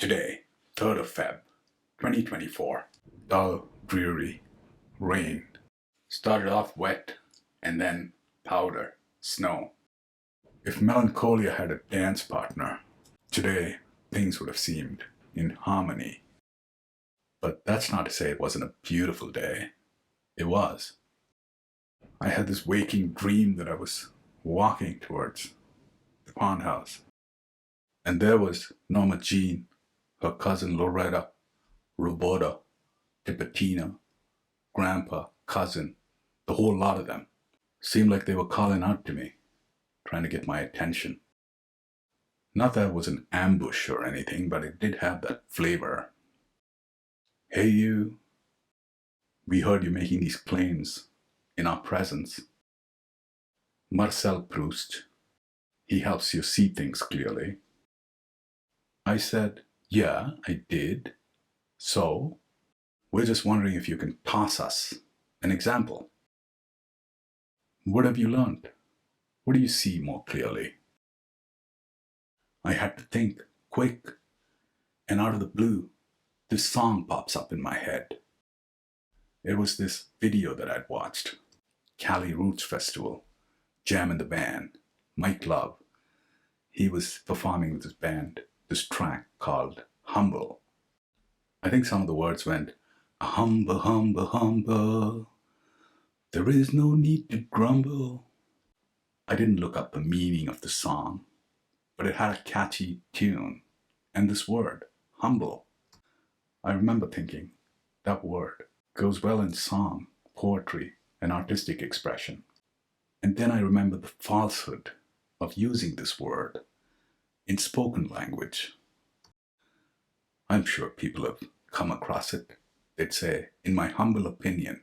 Today, 3rd of Feb, 2024. Dull, dreary, rain. Started off wet and then powder, snow. If melancholia had a dance partner, today things would have seemed in harmony. But that's not to say it wasn't a beautiful day. It was. I had this waking dream that I was walking towards the pond house. And there was Norma Jean, her cousin Loretta, Roberta, Tipatina, Grandpa, cousin, the whole lot of them. Seemed like they were calling out to me, trying to get my attention. Not that it was an ambush or anything, but it did have that flavor. Hey you, we heard you making these claims in our presence. Marcel Proust, he helps you see things clearly. I said, yeah, I did. So, we're just wondering if you can toss us an example. What have you learned? What do you see more clearly? I had to think quick, and out of the blue, this song pops up in my head. It was this video that I'd watched, Cali Roots Festival, Jam in the Band, Mike Love. He was performing with his band, this track called Humble. I think some of the words went, humble, humble, humble. There is no need to grumble. I didn't look up the meaning of the song, but it had a catchy tune and this word, humble. I remember thinking, that word goes well in song, poetry, and artistic expression. And then I remember the falsehood of using this word in spoken language. I'm sure people have come across it. They'd say, in my humble opinion.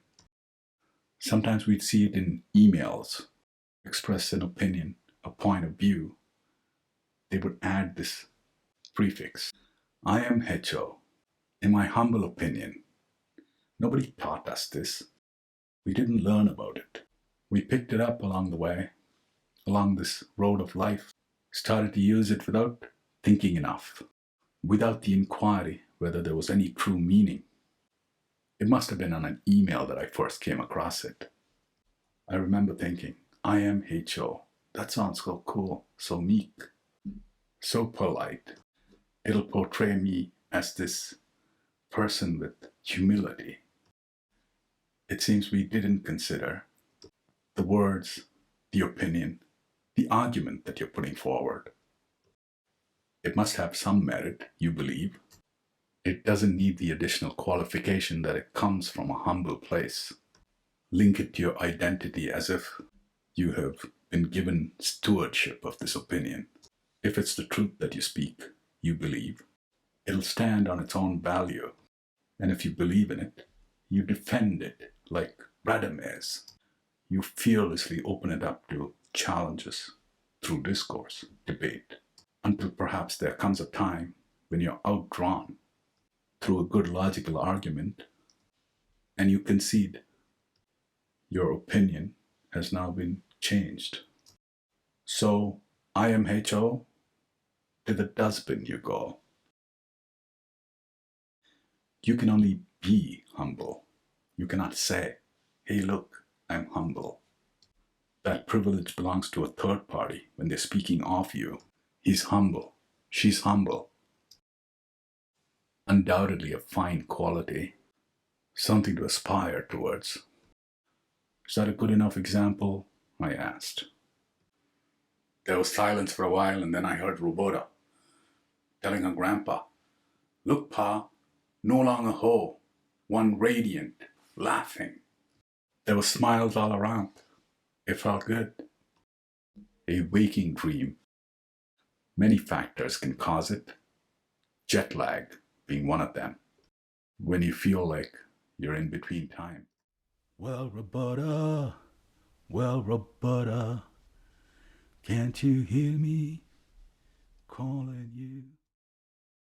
Sometimes we'd see it in emails, express an opinion, a point of view. They would add this prefix, IMHO, in my humble opinion. Nobody taught us this. We didn't learn about it. We picked it up along the way, along this road of life, started to use it without thinking enough, without the inquiry whether there was any true meaning. It must have been on an email that I first came across it. I remember thinking, IMHO, that sounds so cool, so meek, so polite. It'll portray me as this person with humility. It seems we didn't consider the words, the opinion, the argument that you're putting forward. It must have some merit, you believe. It doesn't need the additional qualification that it comes from a humble place. Link it to your identity as if you have been given stewardship of this opinion. If it's the truth that you speak, you believe, it'll stand on its own value. And if you believe in it, you defend it like Radames. You fearlessly open it up to challenges through discourse, debate, until perhaps there comes a time when you're outdrawn through a good logical argument and you concede. Your opinion has now been changed. So, IMHO, to the dustbin you go. You can only be humble. You cannot say, hey look, I'm humble. That privilege belongs to a third party when they're speaking of you. He's humble. She's humble. Undoubtedly a fine quality. Something to aspire towards. Is that a good enough example? I asked. There was silence for a while and then I heard Roberta telling her grandpa, look pa, no longer ho, one radiant, laughing. There were smiles all around. It felt good. A waking dream. Many factors can cause it. Jet lag being one of them. When you feel like you're in between time. Well, Roberta, can't you hear me calling you?